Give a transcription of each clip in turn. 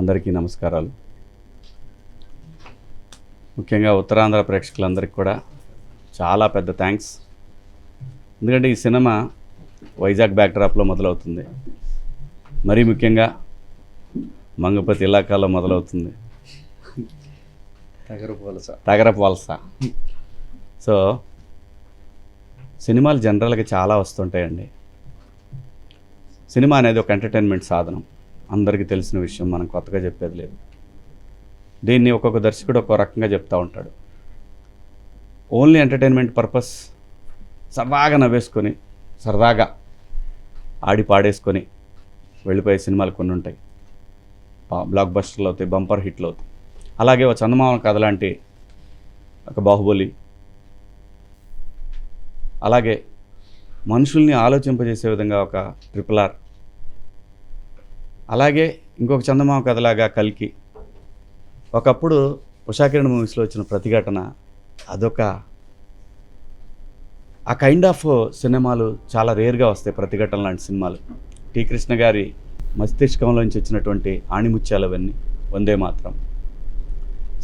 అందరికీ నమస్కారాలు. ముఖ్యంగా ఉత్తరాంధ్ర ప్రేక్షకులందరికీ కూడా చాలా పెద్ద థ్యాంక్స్. ఎందుకంటే ఈ సినిమా వైజాగ్ బ్యాక్డ్రాప్లో మొదలవుతుంది, మరీ ముఖ్యంగా మంగపతి ఇలాకాలో మొదలవుతుంది, తగరపు వలస. సో సినిమాలు జనరల్గా చాలా వస్తుంటాయండి. సినిమా అనేది ఒక ఎంటర్టైన్మెంట్ సాధనం, అందరికీ తెలిసిన విషయం, మనం కొత్తగా చెప్పేది లేదు. దీన్ని ఒక్కొక్క దర్శకుడు ఒక్కో రకంగా చెప్తూ ఉంటాడు. ఓన్లీ ఎంటర్టైన్మెంట్ పర్పస్, సరదాగా నవ్వేసుకొని సరదాగా ఆడి పాడేసుకొని వెళ్ళిపోయే సినిమాలు కొన్ని ఉంటాయి. బ్లాక్ బస్టర్లు అవుతాయి, బంపర్ హిట్లు అవుతాయి. అలాగే ఒక చందమామ కథ లాంటి ఒక బాహుబలి, అలాగే మనుషుల్ని ఆలోచింపజేసే విధంగా ఒక RRR, అలాగే ఇంకొక చందమామ కథలాగా కల్కి. ఒకప్పుడు ఉషాకిరణ్ మూవీస్లో వచ్చిన ప్రతిఘటన, అదొక ఆ కైండ్ ఆఫ్ సినిమాలు చాలా రేర్గా వస్తాయి. ప్రతిఘటన లాంటి సినిమాలు టి కృష్ణ గారి మస్తిష్కంలోంచి వచ్చినటువంటి ఆణిముత్యాలు అవన్నీ. వందే మాత్రం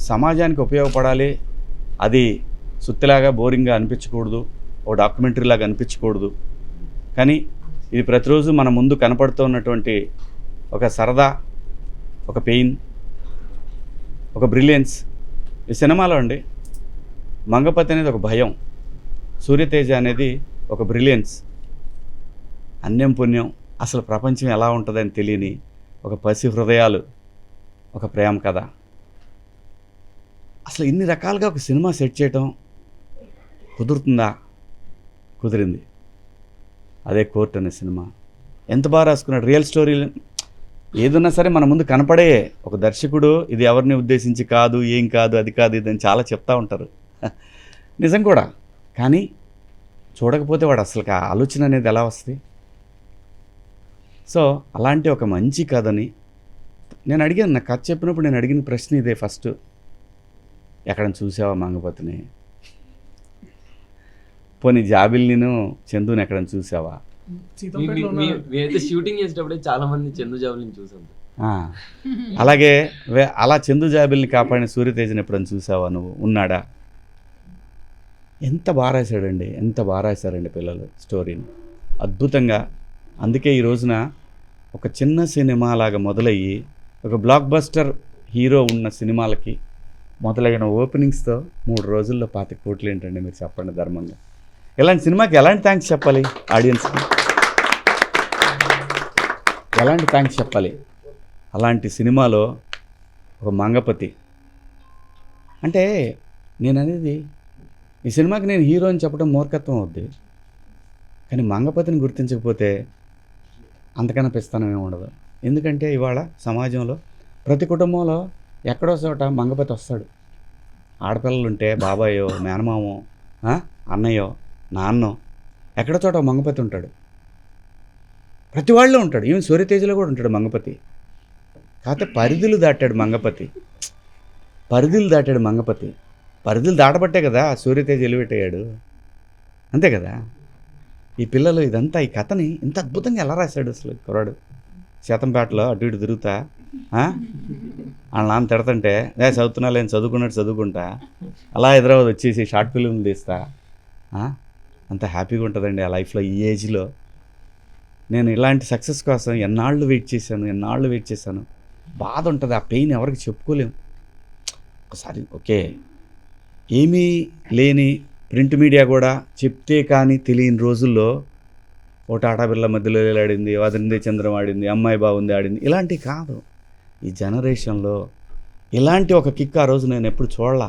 సమాజానికి ఉపయోగపడాలి, అది సుత్తిలాగా బోరింగ్గా అనిపించకూడదు, ఓ డాక్యుమెంటరీ లాగా అనిపించకూడదు. కానీ ఇది ప్రతిరోజు మన ముందు కనపడుతూ ఉన్నటువంటి ఒక సరదా, ఒక పెయిన్, ఒక బ్రిలియన్స్. ఈ సినిమాలో అండి మంగపతి అనేది ఒక భయం, సూర్యతేజ అనేది ఒక బ్రిలియన్స్, అన్యం పుణ్యం, అసలు ప్రపంచం ఎలా ఉంటుందని తెలియని ఒక పసి హృదయాలు, ఒక ప్రేమ కథ. అసలు ఇన్ని రకాలుగా ఒక సినిమా సెట్ చేయటం కుదురుతుందా? కుదిరింది. అదే కోర్ట్ అనే సినిమా. ఎంత బాగా రాసుకున్నాడు. రియల్ స్టోరీ ఏదన్నా సరే మన ముందు కనపడే ఒక దర్శకుడు ఇది ఎవరిని ఉద్దేశించి కాదు, ఏం కాదు, అది కాదు, ఇదని చాలా చెప్తూ ఉంటారు. నిజం కూడా. కానీ చూడకపోతే వాడు అసలు ఆలోచన అనేది ఎలా వస్తుంది? సో అలాంటి ఒక మంచి కథని నేను అడిగాను. నా కథ చెప్పినప్పుడు నేను అడిగిన ప్రశ్న ఇదే ఫస్ట్. ఎక్కడ చూసావా మంగపతిని? పోనీ జాబిల్నిను చందుని ఎక్కడ చూసావా? షూటింగ్ చేసేటప్పుడే చాలా మంది చందు జాబిల్ని చూసాం. అలాగే అలా చందు జాబిల్ని కాపాడిన సూర్యతేజని ఎప్పుడైనా చూసావా నువ్వు? ఉన్నాడా? ఎంత బాగా రాశాడండి, ఎంత బాగా రాశారండి పిల్లలు స్టోరీని, అద్భుతంగా. అందుకే ఈ రోజున ఒక చిన్న సినిమా లాగా మొదలయ్యి ఒక బ్లాక్ బస్టర్ హీరో ఉన్న సినిమాలకి మొదలైన ఓపెనింగ్స్తో 3 రోజుల్లో 25 కోట్లు ఏంటండి మీరు చెప్పండి ధర్మంగా. ఇలాంటి సినిమాకి ఎలాంటి థ్యాంక్స్ చెప్పాలి? ఆడియన్స్కి ఎలాంటి థ్యాంక్స్ చెప్పాలి? అలాంటి సినిమాలో ఒక మంగపతి అంటే నేను అనేది, ఈ సినిమాకి నేను హీరో అని చెప్పడం మూర్ఖత్వం అవుద్ది. కానీ మంగపతిని గుర్తించకపోతే అంతకన్నా పెస్తానమే ఉండదు. ఎందుకంటే ఇవాళ సమాజంలో ప్రతి కుటుంబంలో ఎక్కడో చోట మంగపతి వస్తాడు. ఆడపిల్లలు ఉంటే బాబాయో, మేనమామో, అన్నయ్యో, నాన్నో, ఎక్కడో చోట మంగపతి ఉంటాడు. ప్రతి వాళ్ళలో ఉంటాడు. ఈవెన్ సూర్యతేజలో కూడా ఉంటాడు మంగపతి. కాకపోతే పరిధులు దాటాడు మంగపతి. పరిధులు దాటబట్టే కదా సూర్యతేజ ఎలివేట్ అయ్యాడు. అంతే కదా. ఈ పిల్లలు ఇదంతా, ఈ కథని ఇంత అద్భుతంగా ఎలా రాశాడు అసలు కుర్రాడు. శాతంపేటలో అటు ఇటు తిరుగుతా వాళ్ళ నాన్న తిడతంటే చదువుతున్నా లేని చదువుకున్నట్టు చదువుకుంటా, అలా హైదరాబాద్ వచ్చేసి షార్ట్ ఫిల్మ్లు తీస్తా. అంత హ్యాపీగా ఉంటుందండి ఆ లైఫ్లో. ఈ ఏజ్లో నేను ఇలాంటి సక్సెస్ కోసం ఎన్నాళ్ళు వెయిట్ చేశాను. బాధ ఉంటుంది, ఆ పెయిన్ ఎవరికి చెప్పుకోలేము. ఒకసారి ఓకే, ఏమీ లేని ప్రింట్ మీడియా కూడా చెప్తే కానీ తెలియని రోజుల్లో ఓ టాటా బిర్లా మధ్యలో ఆడింది, వదందే చంద్రం ఆడింది, అమ్మాయి బాగుంది ఆడింది, ఇలాంటివి కాదు. ఈ జనరేషన్లో ఇలాంటి ఒక కిక్ ఆ రోజు నేను ఎప్పుడు చూడాల.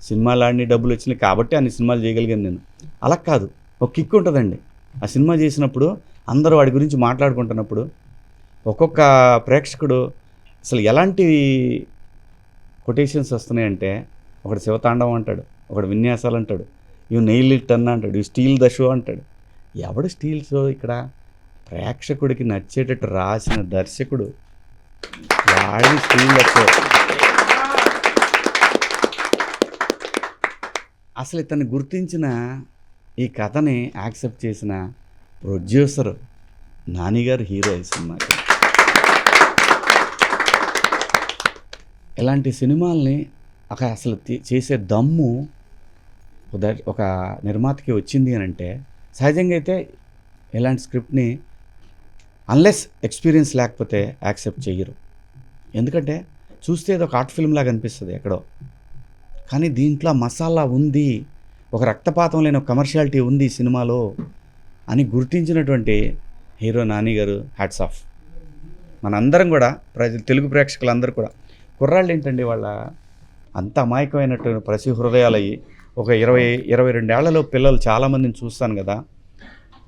సినిమాలు ఆడిని డబ్బులు వచ్చినాయి కాబట్టి అన్ని సినిమాలు చేయగలిగాను నేను. అలా కాదు, ఒక కిక్ ఉంటుందండి. ఆ సినిమా చేసినప్పుడు అందరూ వాడి గురించి మాట్లాడుకుంటున్నప్పుడు ఒక్కొక్క ప్రేక్షకుడు అసలు ఎలాంటి కొటేషన్స్ వస్తున్నాయంటే, ఒకడు శివతాండవం అంటాడు, ఒకడు విన్యాసాలు అంటాడు, ఇవి నెయిల్ ఇట్ అన్న అంటాడు, ఇవి స్టీల్ ద షో అంటాడు. ఎవడు స్టీల్ షో? ఇక్కడ ప్రేక్షకుడికి నచ్చేటట్టు రాసిన దర్శకుడు వాడిని స్టీల్ ద షో. అసలు ఇతన్ని గుర్తించిన, ఈ కథని యాక్సెప్ట్ చేసిన ప్రొడ్యూసర్ నాని గారు హీరో ఈ సినిమాకి. ఇలాంటి సినిమాల్ని అసలు చేసే దమ్ము ఒక నిర్మాతకి వచ్చింది అని అంటే సహజంగా అయితే ఇలాంటి స్క్రిప్ట్ని అన్లెస్ ఎక్స్పీరియన్స్ లేకపోతే యాక్సెప్ట్ చెయ్యరు. ఎందుకంటే చూస్తే ఇది ఒక ఆర్ట్ ఫిల్మ్ లాగా అనిపిస్తుంది ఎక్కడో, కానీ దీంట్లో మసాలా ఉంది, ఒక రక్తపాతం లేని ఒక కమర్షియాలిటీ ఉంది ఈ సినిమాలో అని గుర్తించినటువంటి హీరో నాని గారు హ్యాట్స్ ఆఫ్. మనందరం కూడా తెలుగు ప్రేక్షకులందరూ కూడా కుర్రాళ్ళు ఏంటండి వాళ్ళ అంత అమాయకమైనట్టు ప్రతి హృదయాలయ్యి ఒక 22 ఏళ్లలో పిల్లలు చాలామందిని చూస్తాను కదా,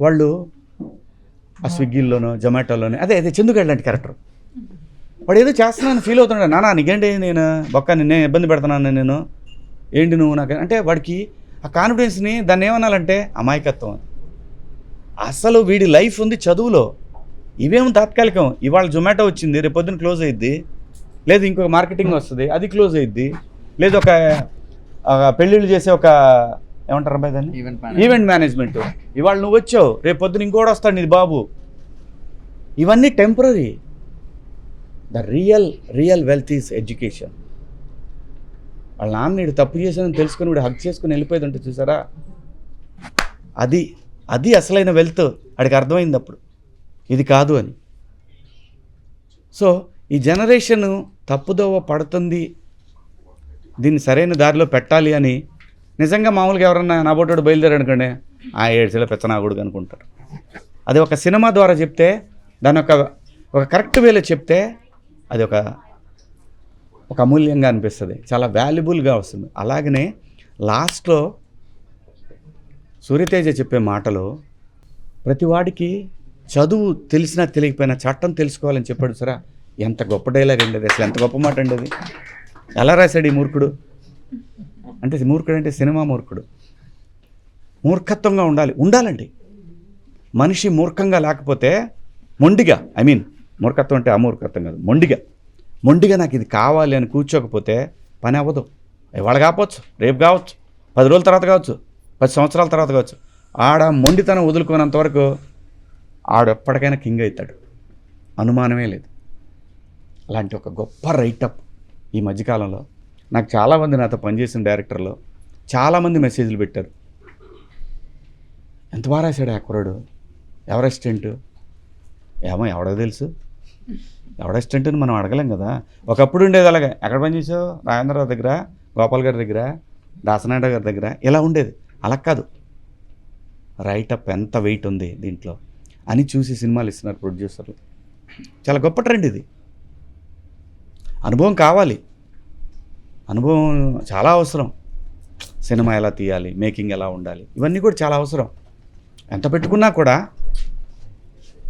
వాళ్ళు ఆ స్విగ్గీల్లోనో జొమాటోలోనో అదే చందుగాడు లాంటి క్యారెక్టర్ వాడు ఏదో చేస్తున్నాను ఫీల్ అవుతున్నాడు. నానా నీకేంటి నేను బొక్క నిన్నే ఇబ్బంది పెడుతున్నాను నేను ఏంటి నువ్వు నాకు అంటే వాడికి ఆ కాన్ఫిడెన్స్ని దాన్ని ఏమనాలంటే అమాయకత్వం. అసలు వీడి లైఫ్ ఉంది చదువులో, ఇవేమో తాత్కాలికం. ఇవాళ జొమాటో వచ్చింది, రేపు పొద్దున్న క్లోజ్ అయ్యిద్ది, లేదు ఇంకొక మార్కెటింగ్ వస్తుంది అది క్లోజ్ అయ్యిద్ది, లేదు ఒక పెళ్ళిళ్ళు చేసే ఒక ఏమంటారు అబ్బాయి దాన్ని ఈవెంట్ మేనేజ్మెంట్. ఇవాళ నువ్వు వచ్చావు, రేపు పొద్దున ఇంకోటి వస్తాడు నీది బాబు. ఇవన్నీ temporary. The real wealth is education. వాళ్ళ నాన్న వీడు తప్పు చేశానని తెలుసుకుని వీడు హక్ చేసుకుని వెళ్ళిపోయేది అంటే చూసారా, అది అసలైన వెల్త్. వాడికి అర్థమైంది అప్పుడు ఇది కాదు అని. సో ఈ జనరేషన్ తప్పుదోవ పడుతుంది, దీన్ని సరైన దారిలో పెట్టాలి అని నిజంగా మామూలుగా ఎవరన్నా నాబోటోడు బయలుదేరాడు అనుకోండి, ఆ ఏడ్చేలో పెచ్చనాగుడు అనుకుంటారు. అది ఒక సినిమా ద్వారా చెప్తే, దాని ఒక కరెక్ట్ వేలో చెప్తే అది ఒక అమూల్యంగా అనిపిస్తుంది, చాలా వాల్యుబుల్గా వస్తుంది. అలాగనే లాస్ట్లో సూర్యతేజ చెప్పే మాటలు ప్రతివాడికి చదువు తెలిసినా తెలియకపోయినా చట్టం తెలుసుకోవాలని చెప్పాడు సరే. ఎంత గొప్ప డైలాగ్ అండి అది, అసలు ఎంత గొప్ప మాట అండి అది. ఎలా రాశాడు ఈ మూర్ఖుడు అంటే, మూర్ఖుడు అంటే సినిమా మూర్ఖుడు. మూర్ఖత్వంగా ఉండాలండి మనిషి. మూర్ఖంగా లేకపోతే మొండిగా, మూర్ఖత్వం అంటే అమూర్ఖత్వం కాదు, మొండిగా నాకు ఇది కావాలి అని కూర్చోకపోతే పని అవ్వదు. ఇవాళ కావచ్చు, రేపు కావచ్చు, 10 రోజుల తర్వాత కావచ్చు, 10 సంవత్సరాల తర్వాత కావచ్చు. ఆడ మొండితనం వదులుకోనంతవరకు ఆడెప్పటికైనా కింగ్ అవుతాడు, అనుమానమే లేదు. అలాంటి ఒక గొప్ప రైటప్ ఈ మధ్యకాలంలో నాకు చాలామంది నాతో పనిచేసిన డైరెక్టర్లు చాలామంది మెసేజ్లు పెట్టారు. ఎంత బాగా రాశాడు ఆ కుర్రాడు, ఎవరు అసిస్టెంట్ ఏమో ఎవడో తెలుసు, ఎవడ అసిస్టెంట్ అని మనం అడగలేం కదా. ఒకప్పుడు ఉండేది అలాగే, ఎక్కడ పనిచేసావు, రాజేంద్రరావు దగ్గర, గోపాల్ గారి దగ్గర, దాసనాయుడు గారి దగ్గర, ఇలా ఉండేది. అలా కాదు, రైటప్ ఎంత వెయిట్ ఉంది దీంట్లో అని చూసి సినిమాలు ఇస్తున్నారు ప్రొడ్యూసర్లు. చాలా గొప్ప ట్రెండ్ ఇది. అనుభవం కావాలి, అనుభవం చాలా అవసరం. సినిమా ఎలా తీయాలి, మేకింగ్ ఎలా ఉండాలి, ఇవన్నీ కూడా చాలా అవసరం. ఎంత పెట్టుకున్నా కూడా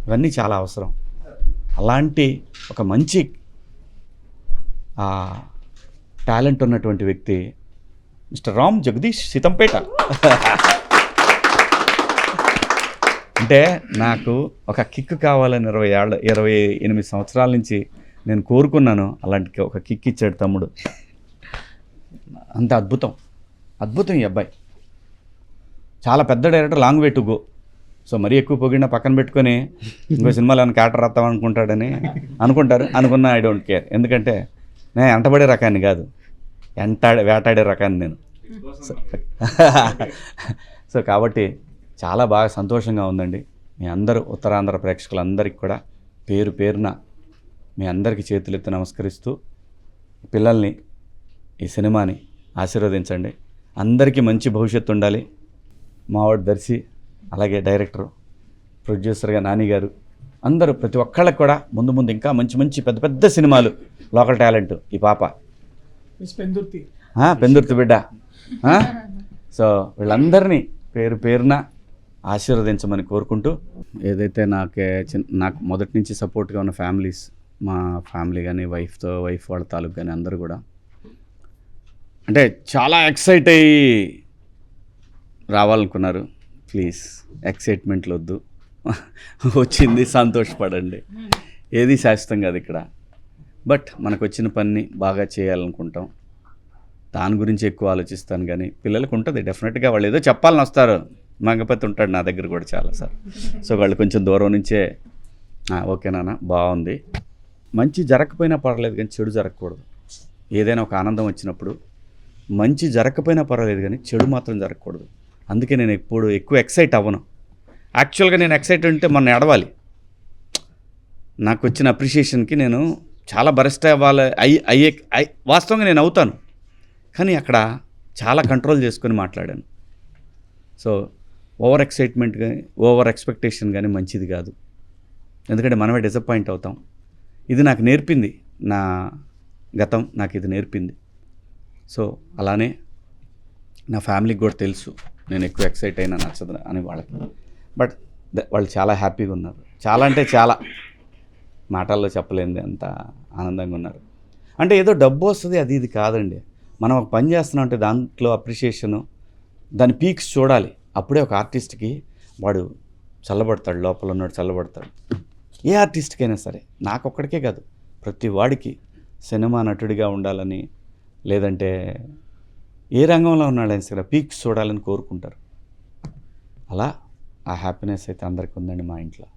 ఇవన్నీ చాలా అవసరం. అలాంటి ఒక మంచి టాలెంట్ ఉన్నటువంటి వ్యక్తి మిస్టర్ రామ్ జగదీష్ సీతంపేట. అంటే నాకు ఒక కిక్ కావాలని 28 సంవత్సరాల నుంచి నేను కోరుకున్నాను. అలాంటి ఒక కిక్ ఇచ్చాడు తమ్ముడు. అంత అద్భుతం ఈ అబ్బాయి. చాలా పెద్ద director, long way to go. So మరీ ఎక్కువ పొగిడిన పక్కన పెట్టుకొని ఇంకో సినిమాలో ఏమైనా క్యారెక్టర్ రాస్తాం అనుకుంటారు. అనుకున్నా ఐ డోంట్ కేర్. ఎందుకంటే నేను ఎంటబడే రకాన్ని కాదు, వేటాడే రకాన్ని నేను. సో కాబట్టి చాలా బాగా సంతోషంగా ఉందండి. మీ అందరూ ఉత్తరాంధ్ర ప్రేక్షకులందరికీ కూడా పేరున మీ అందరికీ చేతులెత్తి నమస్కరిస్తూ పిల్లల్ని, ఈ సినిమాని ఆశీర్వదించండి. అందరికీ మంచి భవిష్యత్తు ఉండాలి. మావాడు దర్శి, అలాగే డైరెక్టరు, ప్రొడ్యూసర్గా నాని గారు, అందరూ ప్రతి ఒక్కళ్ళకి కూడా ముందు ఇంకా మంచి పెద్ద సినిమాలు. లోకల్ టాలెంట్ ఈ పాప పెందుర్తి బిడ్డ. సో వీళ్ళందరినీ పేరున ఆశీర్వదించమని కోరుకుంటూ, ఏదైతే నాకు మొదటి నుంచి సపోర్ట్గా ఉన్న ఫ్యామిలీస్, మా ఫ్యామిలీ కానీ, వైఫ్ వాళ్ళ తాలూకు కానీ అందరూ కూడా అంటే చాలా ఎక్సైట్ అయ్యి రావాలనుకున్నారు. ప్లీజ్ ఎక్సైట్మెంట్లు వద్దు, వచ్చింది సంతోషపడండి. ఏది శాశ్వతం కాదు ఇక్కడ. బట్ మనకు వచ్చిన పని బాగా చేయాలనుకుంటాం, దాని గురించి ఎక్కువ ఆలోచిస్తాను. కానీ పిల్లలకు ఉంటుంది డెఫినెట్గా, వాళ్ళు ఏదో చెప్పాలని వస్తారు. మంగపతి ఉంటాడు నా దగ్గర కూడా చాలా సార్. సో వాళ్ళు కొంచెం దూరం నుంచే ఓకే నాన్న బాగుంది, మంచి జరగకపోయినా పర్లేదు కానీ చెడు జరగకూడదు. ఏదైనా ఒక ఆనందం వచ్చినప్పుడు మంచి జరగకపోయినా పర్వాలేదు కానీ చెడు మాత్రం జరగకూడదు. అందుకే నేను ఎప్పుడు ఎక్కువ ఎక్సైట్ అవ్వను. యాక్చువల్గా నేను ఎక్సైట్ ఉంటే మొన్న ఎడవాలి. నాకు వచ్చిన అప్రిషియేషన్కి నేను చాలా బరెస్ట్ అవ్వాలి వాస్తవంగా నేను అవుతాను, కానీ అక్కడ చాలా కంట్రోల్ చేసుకొని మాట్లాడాను. సో ఓవర్ ఎక్సైట్మెంట్ కానీ ఓవర్ ఎక్స్పెక్టేషన్ కానీ మంచిది కాదు, ఎందుకంటే మనమే డిసప్పాయింట్ అవుతాం. ఇది నాకు నేర్పింది, నా గతం నాకు ఇది నేర్పింది. సో అలానే నా ఫ్యామిలీకి కూడా తెలుసు నేను ఎక్కువ ఎక్సైట్ అయినా నచ్చదు అని వాళ్ళకి. బట్ వాళ్ళు చాలా హ్యాపీగా ఉన్నారు. చాలా అంటే చాలా మాటల్లో చెప్పలేనిది అంత ఆనందంగా ఉన్నారు. అంటే ఏదో డబ్బు వస్తుంది అది ఇది కాదండి. మనం ఒక పని చేస్తున్నాం అంటే దాంట్లో అప్రిషియేషను, దాని పీక్స్ చూడాలి. అప్పుడే ఒక ఆర్టిస్ట్కి వాడు చల్లబడతాడు, లోపల ఉన్నాడు చల్లబడతాడు. ఏ ఆర్టిస్ట్కైనా సరే, నాకొక్కడికే కాదు, ప్రతి వాడికి సినిమా నటుడిగా ఉండాలని, లేదంటే ఏ రంగంలో ఉన్నాడైనా సరే పీక్స్ చూడాలని కోరుకుంటారు. అలా ఆ హ్యాపీనెస్ అయితే అందరికీ ఉందండి మా ఇంట్లో.